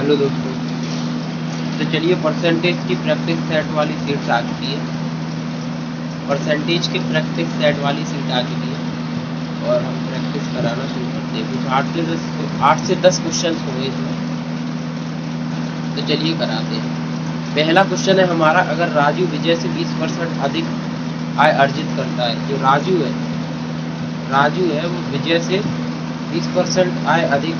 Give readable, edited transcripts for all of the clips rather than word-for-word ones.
Hello दोस्तों, तो चलिए परसेंटेज की प्रैक्टिस सेट वाली सीट्स आ चुकी है। परसेंटेज की प्रैक्टिस सेट वाली सीट आ चुकी है और हम प्रैक्टिस कराना शुरू करते हैं। कुछ 8 से 10 क्वेश्चन होंगे इसमें, तो चलिए कराते हैं। पहला क्वेश्चन है हमारा, अगर राजू विजय से 20% अधिक आय अर्जित करता है। जो राजू है वो विजय से 20% आय अधिक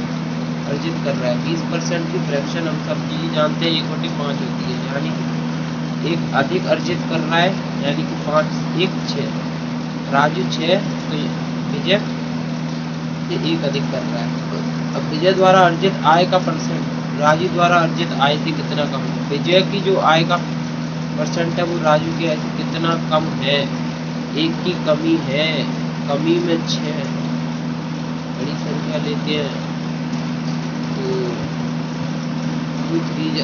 अर्जित कर रहा है। 20% की फ्रैक्शन हम सब चीज़ जानते हैं, 1/5 होती है, यानी कि एक अधिक अर्जित कर रहा है, यानी कि 5 1 6। राजू 6 तो विजय से 1 अधिक कर रहा है। अब विजय द्वारा अर्जित आय का परसेंट राजू द्वारा अर्जित आय से कितना कम है। विजय की जो आय का परसेंट है वो राजू की आय से कितना कम है। 1 की कमी है, कमी में 6, बड़ी संख्या लेते हैं तो 2 3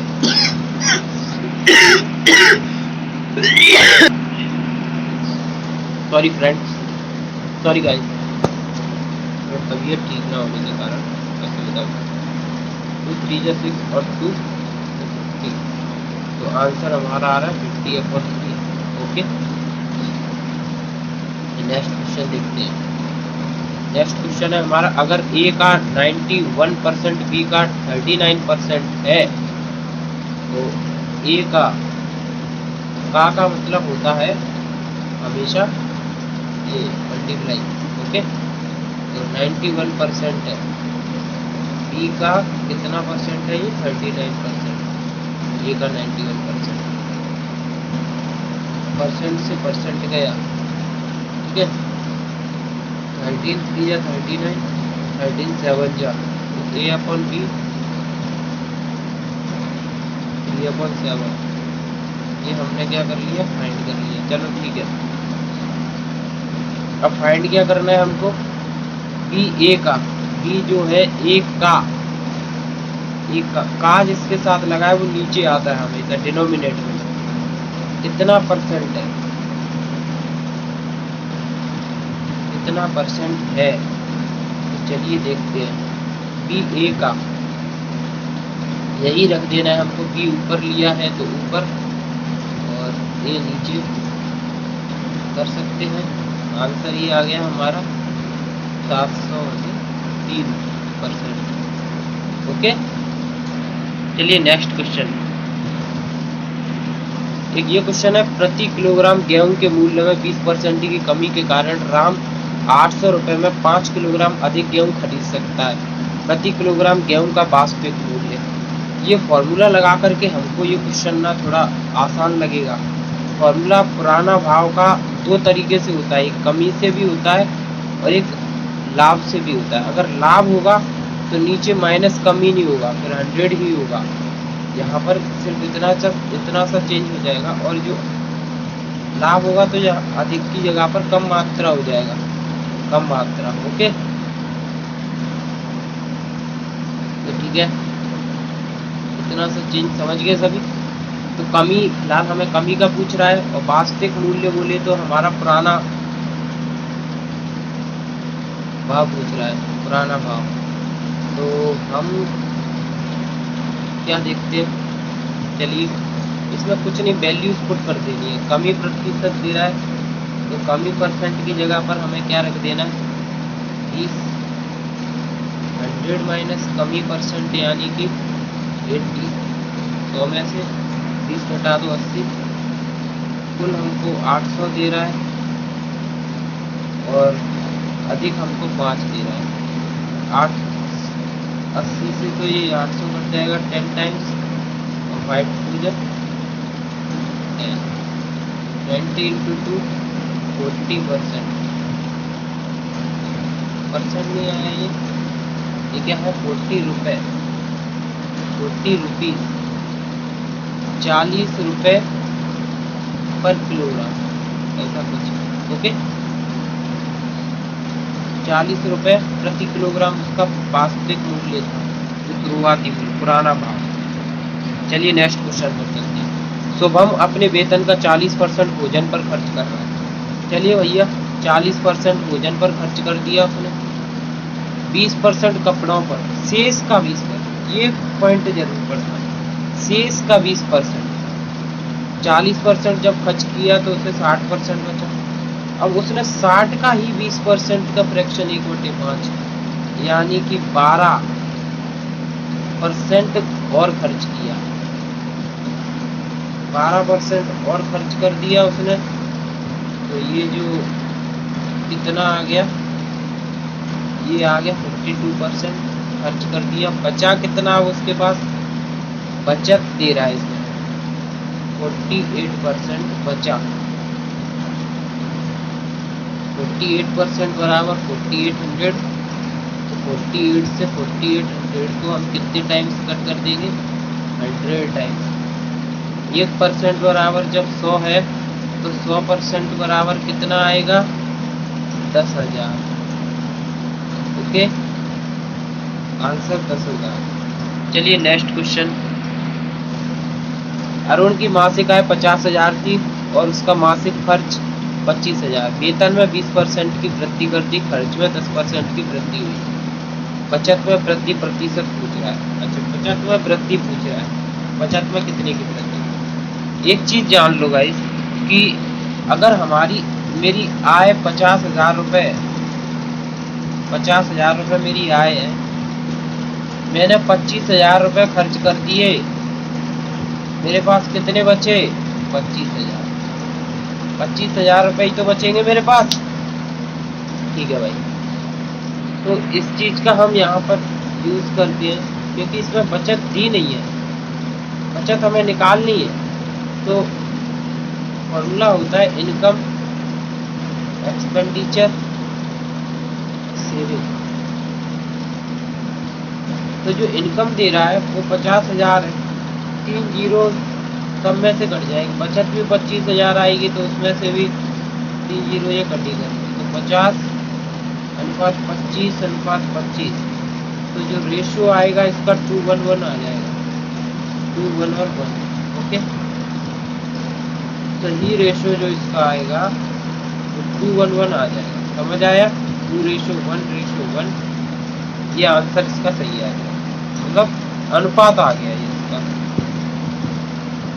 सॉरी फ्रेंड्स, सॉरी गाइस, तबीयत ठीक ना होने के कारण असुविधा हुई। 2 3 6 और 2 50, तो आंसर हमारा आ रहा है 50/3। ओके, नेक्स्ट क्वेश्चन देखते हैं। नेक्स्ट क्वेश्चन है हमारा, अगर ए का 91%, बी का 39% है, तो ए का मतलब होता है हमेशा ये मल्टीप्लाई। ओके, तो 91% है, बी का कितना परसेंट है, ये 39%, ए का 91%। परसेंट से परसेंट गया, ठीक है। 13 3 या 39, 13 7 जा, तो A/B 3/7, ये हमने क्या कर लिया, फाइंड कर लिया। चलो ठीक है, अब फाइंड क्या करना है हमको, बी जो है एक का जिसके साथ लगा है वो नीचे आता है हमेशा डिनोमिनेटर में। कितना परसेंट है, कितना परसेंट है, तो चलिए देखते हैं। बी ए का यही रख देना है हमको, बी ऊपर लिया है तो ऊपर और ए नीचे कर सकते हैं। आंसर ये आ गया हमारा 703%। ओके, चलिए नेक्स्ट क्वेश्चन। एक ये क्वेश्चन है, प्रति किलोग्राम गेहूं के मूल्य में 20% की कमी के कारण राम 800 रुपये में 5 किलोग्राम अधिक गेहूं खरीद सकता है। प्रति किलोग्राम गेहूं का वास्तविक मूल्य। ये फॉर्मूला लगा करके हमको ये क्वेश्चन ना थोड़ा आसान लगेगा। फॉर्मूला पुराना भाव का 2 तरीके से होता है, एक कमी से भी होता है और एक लाभ से भी होता है। अगर लाभ होगा तो नीचे माइनस कमी नहीं होगा, फिर 100 ही होगा। यहाँ पर सिर्फ इतना सा चेंज हो जाएगा, और जो लाभ होगा तो यह अधिक की जगह पर कम मात्रा हो जाएगा, कम मात्रा। ओके, तो ठीक है, इतना सा चेंज समझ गए सभी। तो कमी, फिलहाल हमें कमी का पूछ रहा है, और वास्तविक मूल्य बोले तो हमारा पुराना भाव पूछ रहा है, पुराना भाव। तो हम क्या देखते हैं, चलिए इसमें कुछ नहीं, वैल्यूज पुट कर देनी है। कमी प्रतिशत दे रहा है तो कमी परसेंट की जगह पर हमें क्या रख देना है, 20, 100 माइनस कमी परसेंट यानी कि 80, 100 में से 20 घटा दो 80, कुल हमको 800 दे रहा है और अधिक हमको 5 दे रहा है। 80 से तो ये 800 कट जाएगा 10 टाइम्स, और 5 2 10, 20 इंटू 2 40%। परसेंट नहीं आया, ये क्या है, 40 रुपये, 40 रुपीज़, 40 रुपये पर किलोग्राम, ऐसा कुछ। ओके, 40 रुपये प्रति किलोग्राम उसका वास्तविक मूल्य था, जो शुरुआती पुराना भाव। चलिए नेक्स्ट क्वेश्चन पर चलते हैं। शुभम अपने वेतन का 40% भोजन पर खर्च कर रहा है। चलिए भैया, 40% भोजन पर खर्च कर दिया उसने, 20% कपड़ों पर, शेष का 20%, ये पॉइंट जरूर पढ़ना। शेष का 20%, 40% जब खर्च किया तो उसे 60% बचा। अब उसने 60 का ही 20% का फ्रैक्शन 1/5 यानी कि 12% और खर्च किया, 12% और खर्च कर दिया उसने। तो ये जो कितना आ गया, ये आ गया 52% खर्च कर दिया। बचा कितना उसके पास, बचत दे रहा है इसमें 48% बचा। 48% बराबर 4800। तो 48 से 4800 को हम कितने टाइम्स कट कर देंगे, 100 टाइम्स। 1% बराबर जब 100 है तो 100% बराबर कितना आएगा, 10,000। Okay, answer 10,000। चलिए नेक्स्ट क्वेश्चन। अरुण की मासिक आय 50,000 थी और उसका मासिक खर्च 25,000। वेतन में 20% की वृद्धि कर दी, खर्च में 10% की वृद्धि हुई। बचत में वृद्धि प्रतिशत पूछ रहा है। अच्छा, बचत में वृद्धि पूछ रहा है, बचत में कितने की वृद्धि। एक चीज जान लो गाइस कि अगर मेरी आय 50,000 रुपए, 50,000 रुपए मेरी आय है, मैंने 25,000 रुपए खर्च कर दिए, मेरे पास कितने बचे, 25,000। 25,000 रुपए ही तो बचेंगे मेरे पास। ठीक है भाई, तो इस चीज का हम यहाँ पर यूज करते हैं क्योंकि इसमें बचत दी नहीं है, बचत हमें निकालनी है। तो फॉर्मूला होता है इनकम, एक्सपेंडिचर, सेविंग। तो जो इनकम दे रहा है वो 50,000 है, 3 जीरो सब में से कट जाएगी। बचत भी 25,000 आएगी तो उसमें से भी 3 जीरो ये कटेगा। तो 50/25/25। तो जो रेशियो आएगा इसका 2:1 आ जाएगा, 2:1। ओके, सही रेशियो जो इसका आएगा वो 2:1 आ जाएगा। समझ आया, 2:1:1। ये आंसर इसका सही आएगा, मतलब अनुपात आ गया ये इसका।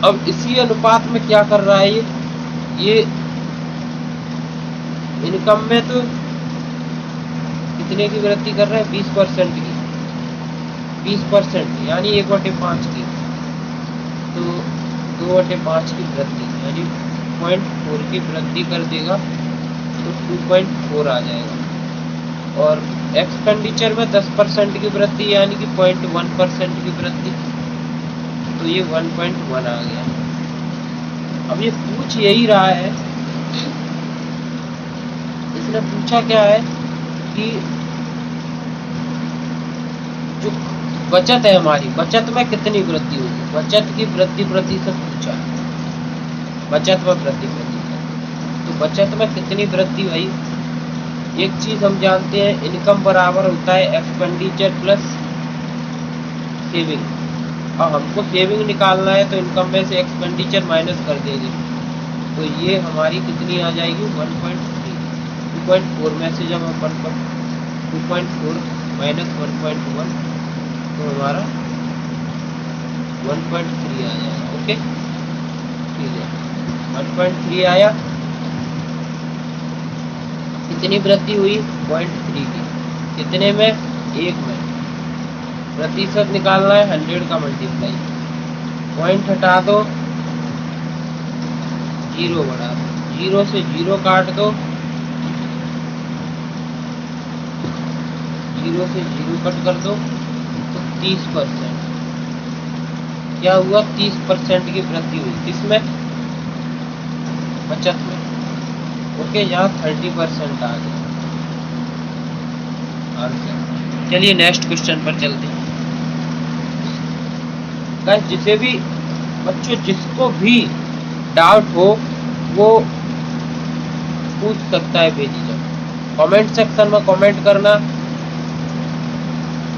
अब इसी अनुपात में क्या कर रहा है ये इनकम में तो कितने की वृद्धि कर रहा है, 20% की, 20% यानी 1/5 की। तो 2/5 की वृद्धि यानी 0.4 की वृद्धि कर देगा तो 2.4 आ जाएगा। और एक्सपेंडिचर में 10% की वृद्धि यानी कि 0.1% की वृद्धि, तो ये 1.1 आ गया। अब ये पूछ यही रहा है, इसने पूछा क्या है कि जो बचत है हमारी, बचत में कितनी वृद्धि होगी, बचत की वृद्धि प्रतिशत पूछा, बचत में वृद्धि प्रतिशत। तो बचत में कितनी वृद्धि भाई, एक चीज हम जानते हैं, इनकम बराबर होता है एक्सपेंडिचर प्लस सेविंग। और हमको सेविंग निकालना है तो इनकम में से एक्सपेंडिचर माइनस कर देंगे, तो ये हमारी कितनी आ जाएगी, 1.3। 2.4 में से जब हम 2.4 माइनस 1.1 तो हमारा 1.3 आ जाएगा। ओके, ठीक है, 1.3 आया। कितनी वृद्धि हुई, 0.3 की। कितने में, 1 में। प्रतिशत निकालना है 100 का मल्टीप्लाई, पॉइंट हटा दो, 0 बढ़ा दो, 0 से 0 काट दो, 0 से 0 कट कर दो तो 30%। क्या हुआ, 30% की वृद्धि हुई, किसमें, बचत में। ओके, यहाँ 30% आ गया आंसर। चलिए नेक्स्ट क्वेश्चन पर चलते हैं। गाइस जिसे भी बच्चों, जिसको भी डाउट हो वो पूछ सकता है बेझिझक, कमेंट सेक्शन में कमेंट करना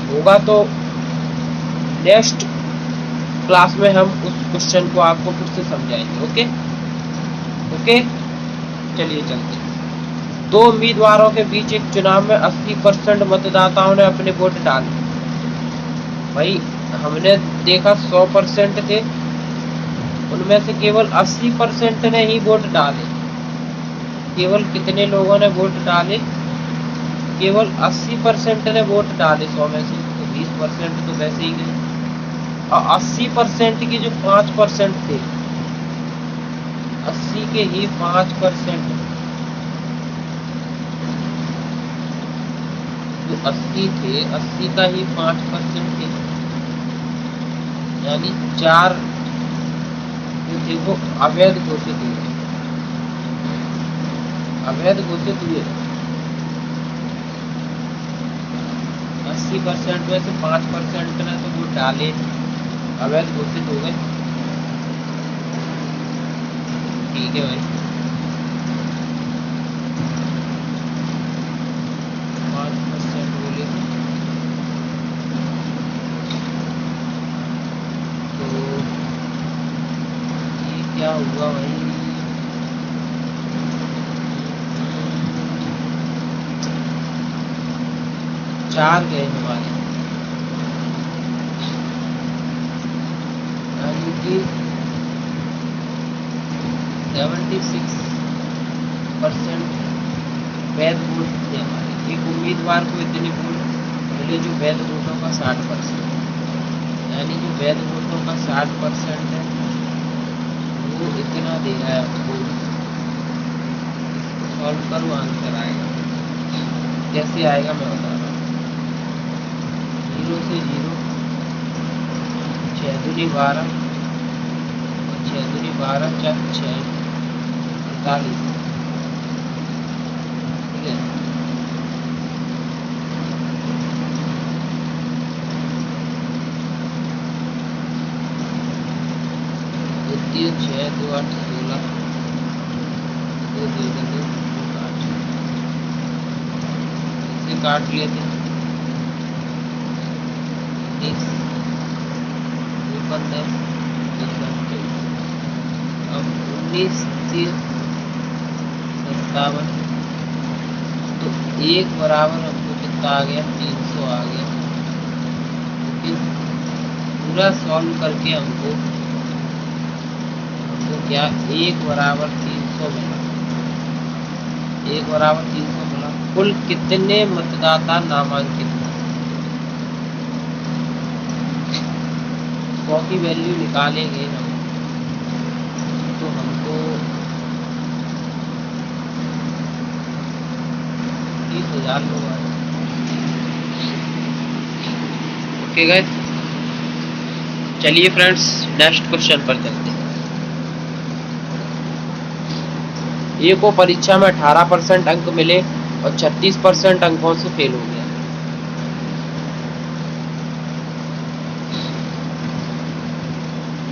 होगा तो नेक्स्ट क्लास में हम उस क्वेश्चन को आपको फिर से समझाएंगे। ओके ओके, चलिए चलते हैं। 2 उम्मीदवारों के बीच एक चुनाव में 80% मतदाताओं ने अपने वोट डाले। भाई हमने देखा 100% थे, उनमें से केवल 80% ने ही वोट डाले। केवल कितने लोगों ने वोट डाले? केवल 80% ने वोट डाले 100 में से, तो 20% तो वैसे ही गए। और 80% की जो 5% थे, 80 के ही 5%, जो 80 थे, 80 का ही 5% थे, यानी 4 जो थे वो अवैध घोषित हुए। अवैध घोषित हुए 80% में से 5% ने तो वो डाले, अवैध घोषित हो गए। ठीक है भाई, 5% बोले तो ये क्या हुआ भाई? 4 गए हमारे, यानी कि 76% वैध वोट थे हमारे। एक उम्मीदवार को इतने वोट मिले जो वैध वोटों का 60%, यानी जो वैध वोटों का 60% है वो इतना दे रहा है आपको। इसको सॉल्व करो, आंसर आएगा। कैसे आएगा मैं बता रहा हूँ। 0 से 0, 6 दूनी 12, 6 दूनी 12, 4 6 48। ठीक है, द्वितीय 6 2 8 16, 2 2 2 8, इसे काट लिए थे 19 15 27। अब 19 30 57, तो 1 बराबर हमको कितना आ गया? 300 आ गया। क्योंकि पूरा सॉल्व करके हमको क्या 1 बराबर 300 मिला। 1 बराबर 300 मिला। कुल कितने मतदाता नामांकित हैं? 100 की वैल्यू निकालेंगे हम तो हमको 30,000 लोग आए। ओके गाइस, चलिए फ्रेंड्स नेक्स्ट क्वेश्चन पर चलते हैं। ए को परीक्षा में 18% अंक मिले और 36% अंकों से फेल हो गया।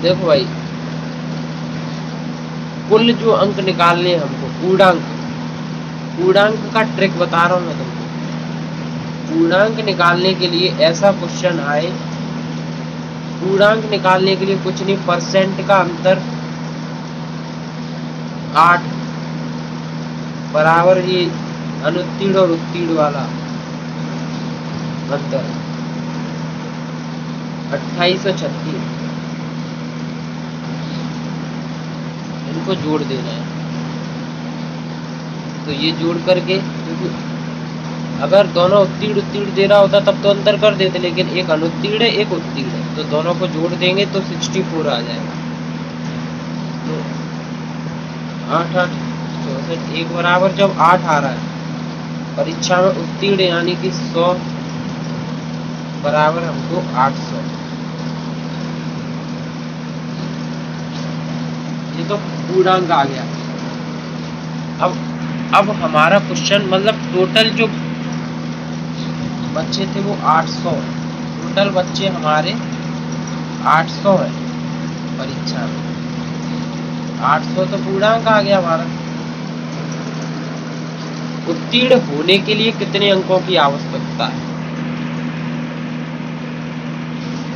देखो भाई, कुल जो अंक निकालने हमको, पूर्णांक का ट्रिक बता रहा हूँ मैं तुमको। पूर्णांक निकालने के लिए ऐसा क्वेश्चन आए, पूर्णांक निकालने के लिए कुछ नहीं, परसेंट का अंतर 8 बराबर ये अनुत्तीर्ण और उत्तीर्ण वाला अंतर 28 और 36, इनको जोड़ देना है। तो ये जोड़ करके, क्योंकि अगर दोनों उत्तीर्ण दे रहा होता तब तो अंतर कर देते, लेकिन एक अनुत्तीर्ण है एक उत्तीर्ण है, तो दोनों को जोड़ देंगे तो 64 आ जाएगा। तो 8 8 64, 1 बराबर जब 8 आ रहा है परीक्षा में उत्तीर्ण, यानी कि 100 बराबर हमको 800। ये तो पूर्णांक आ गया। अब हमारा क्वेश्चन, मतलब टोटल जो बच्चे थे वो 800, टोटल बच्चे हमारे 800 है परीक्षा में। 800 तो पूर्णांक आ गया हमारा। उत्तीर्ण होने के लिए कितने अंकों की आवश्यकता है?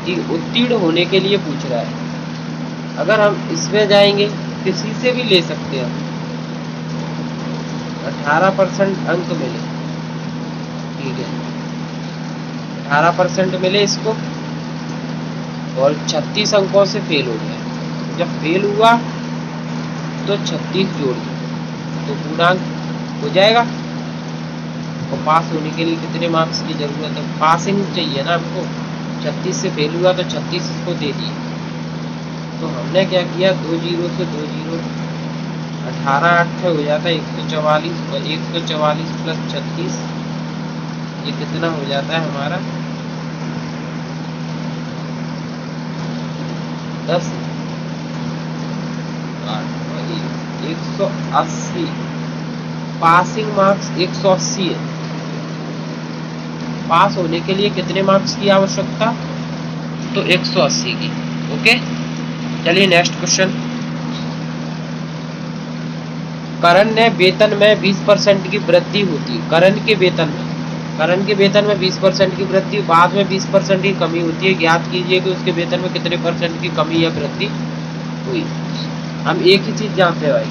कि उत्तीर्ण होने के लिए पूछ रहा है। अगर हम इसमें जाएंगे, किसी से भी ले सकते हैं, 18% अंक मिले, ठीक है, 18% मिले इसको, और 36 अंकों से फेल हो गया। जब फेल हुआ तो 36 जोड़ दो तो पूर्णांक हो जाएगा। और पास होने के लिए कितने मार्क्स की जरूरत है? पासिंग चाहिए ना हमको। 36 से फेल हुआ तो 36 इसको दे दिए। तो हमने क्या किया, 2 जीरो से 2 जीरो 18 8 हो जाता है 144 और 144 प्लस 36 ये कितना हो जाता है हमारा 10 और 180। पासिंग मार्क्स 180 है। पास होने के लिए कितने मार्क्स की आवश्यकता? तो 180 की। ओके, चलिए नेक्स्ट क्वेश्चन। करण ने वेतन में 20% की वृद्धि होती है। करण के वेतन में 20% की वृद्धि, बाद में 20% की कमी होती है। ज्ञात कीजिए कि उसके वेतन में कितने % की कमी या वृद्धि हुई। हम एक ही चीज जानते हैं भाई,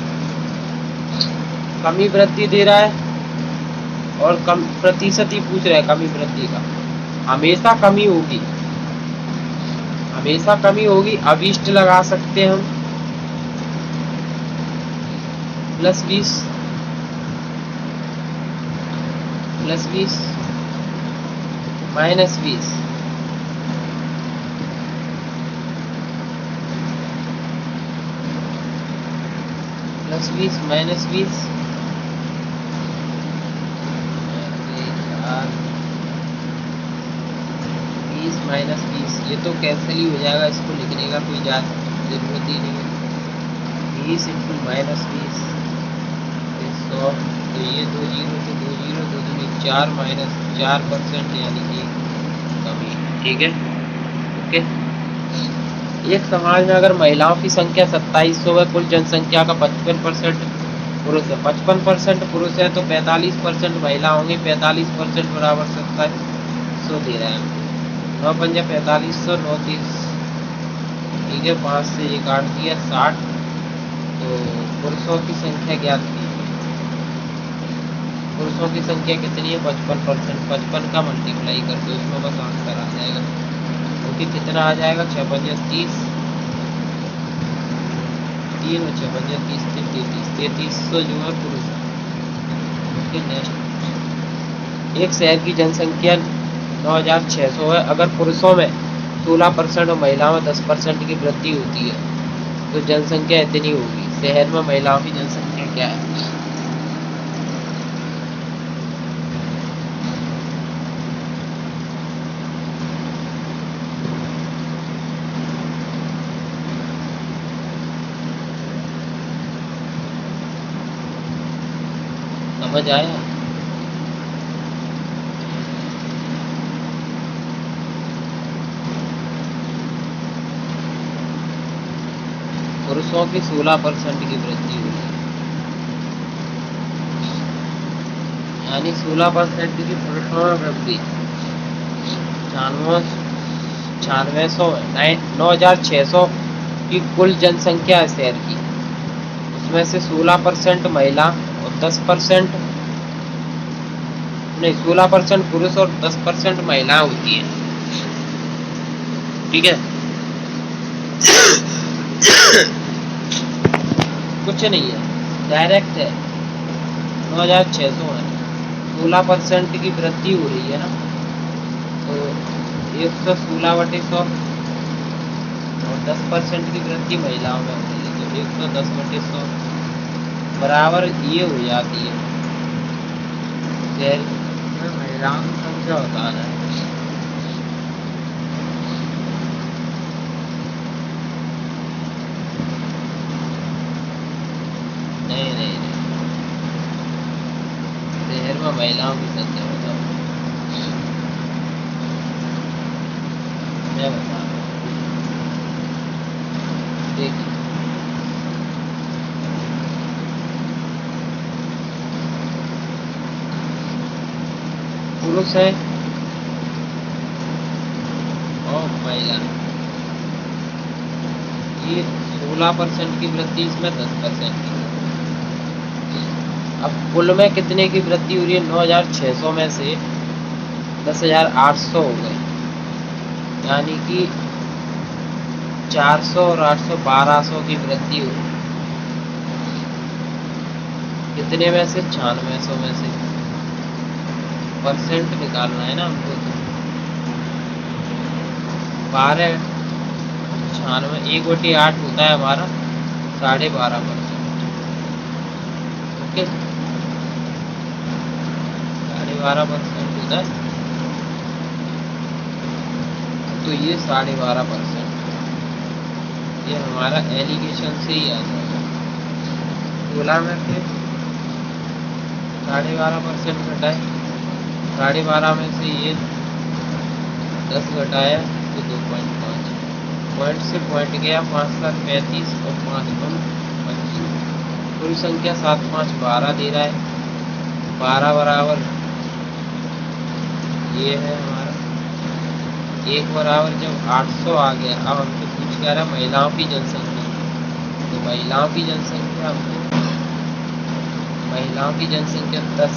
कमी वृद्धि दे रहा है और कम प्रतिशत ही पूछ रहा है कमी वृद्धि का। हमेशा कमी होगी, हमेशा कमी होगी। अभिष्ट लगा सकते हैं हम +20 -20 -20 +20 -20 20 -20 ये तो कैंसिल ही हो जाएगा। इसको लिखने का कोई जरूरत ही नहीं है। 20 × -20 100। तो ये 2 जीरो से 2 जीरो 2 दूनी 4 -4% यानी कि कमी। ठीक है, ओके। एक समाज में अगर महिलाओं की संख्या 2700 है, कुल जनसंख्या का 55% पुरुष है। 55% पुरुष है तो 45% महिला होंगी। 45% बराबर 2700 दे रहा है। 9 पंजा 4500, 9 30, ठीक है, 5 से ये काट दिया 60। तो पुरुषों की संख्या ज्ञात की। पुरुषों की संख्या कितनी है? 55%। 55 का मल्टीप्लाई कर दो, इसमें बस आंसर आ जाएगा। क्योंकि कितना आ जाएगा 6 पंजा 30, 3 और 6 पंजा 30 33, 3300 जो है पुरुष। Okay, next. एक शहर की जनसंख्या 9600 है। अगर पुरुषों में 16% और महिलाओं में 10% की वृद्धि होती है तो जनसंख्या इतनी होगी। शहर में महिलाओं की जनसंख्या क्या है? समझ आया? पुरुषों की 16% की वृद्धि हुई है, यानी 16% की पुरुषों में वृद्धि। 9600 की कुल जनसंख्या है शहर की, उसमें से 16% महिला और 10% नहीं, 16% पुरुष और 10% महिला होती है। ठीक है, कुछ नहीं है, डायरेक्ट है। 9600 है, 16% की वृद्धि हो रही है ना, तो 116/100 और 10% की वृद्धि महिलाओं में होती है, तो 110/100 बराबर ये हो जाती है। महिलाओं की संख्या बता रहा है। नहीं नहीं नहीं, शहर में महिलाओं की संख्या बताओ। मैं बता रहा हूँ, देखिए पुरुष है और महिला, ये 16% की वृद्धि, इसमें 10% की। अब कुल में कितने की वृद्धि हो रही है? 9600 में से 10,800 हो गए, यानी कि 400 और 800 1200 की वृद्धि हुई। कितने में से? 9600 में से। परसेंट निकालना है ना हमको तो। 12 96 1/8 होता है हमारा 12.5%। ओके, 12.5% होता है, तो ये 12.5%। ये हमारा एलिगेशन से ही आ जाएगा। 16 में से 12.5% घटाए, 12.5 में से ये 10 घटाया तो 2.5, पॉइंट से पॉइंट गया 5 7 35 और 5 कम 25। कुल संख्या 7 5 12 दे रहा है। 12 बराबर ये है हमारा 1 बराबर जब 800 आ गया। अब हमसे पूछ क्या रहा है? महिलाओं की जनसंख्या। तो महिलाओं की जनसंख्या हमको, महिलाओं की जनसंख्या 10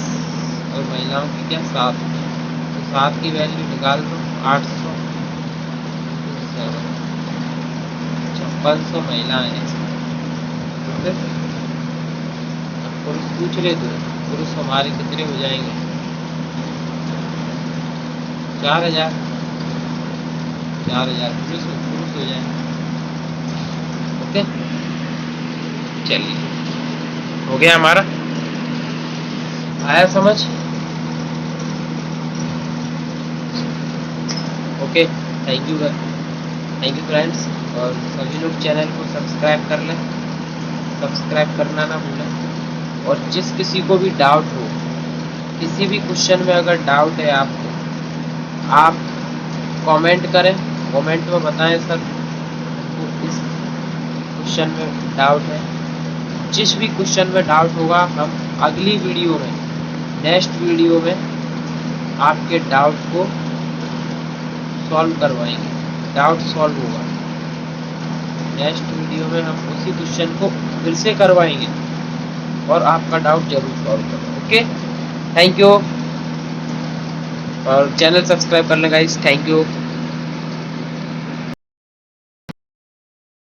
और महिलाओं की क्या 7, तो 7 की वैल्यू निकाल दो। 800 5600 महिलाएं हैं। पुरुष पूछ रहे थे, पुरुष हमारे कितने हो जाएंगे? 4000 पुरुष हो जाएंगे। ओके, चलिए हो गया हमारा। आया समझ? Okay, thank you friends. और सभी लोग चैनल को सब्सक्राइब कर लें, सब्सक्राइब करना ना भूलें। और जिस किसी को भी डाउट हो, किसी भी क्वेश्चन में अगर डाउट है आपको, आप कमेंट करें, कमेंट में बताएं सर इस क्वेश्चन में डाउट है। जिस भी क्वेश्चन में डाउट होगा हम अगली वीडियो में, नेक्स्ट वीडियो में आपके डाउट को सॉल्व करवाएंगे। डाउट सॉल्व होगा नेक्स्ट वीडियो में, हम उसी क्वेश्चन को फिर से करवाएंगे और आपका डाउट जरूर सॉल्व करें। Okay, thank you. और चैनल सब्सक्राइब कर लें गाइस। Thank you.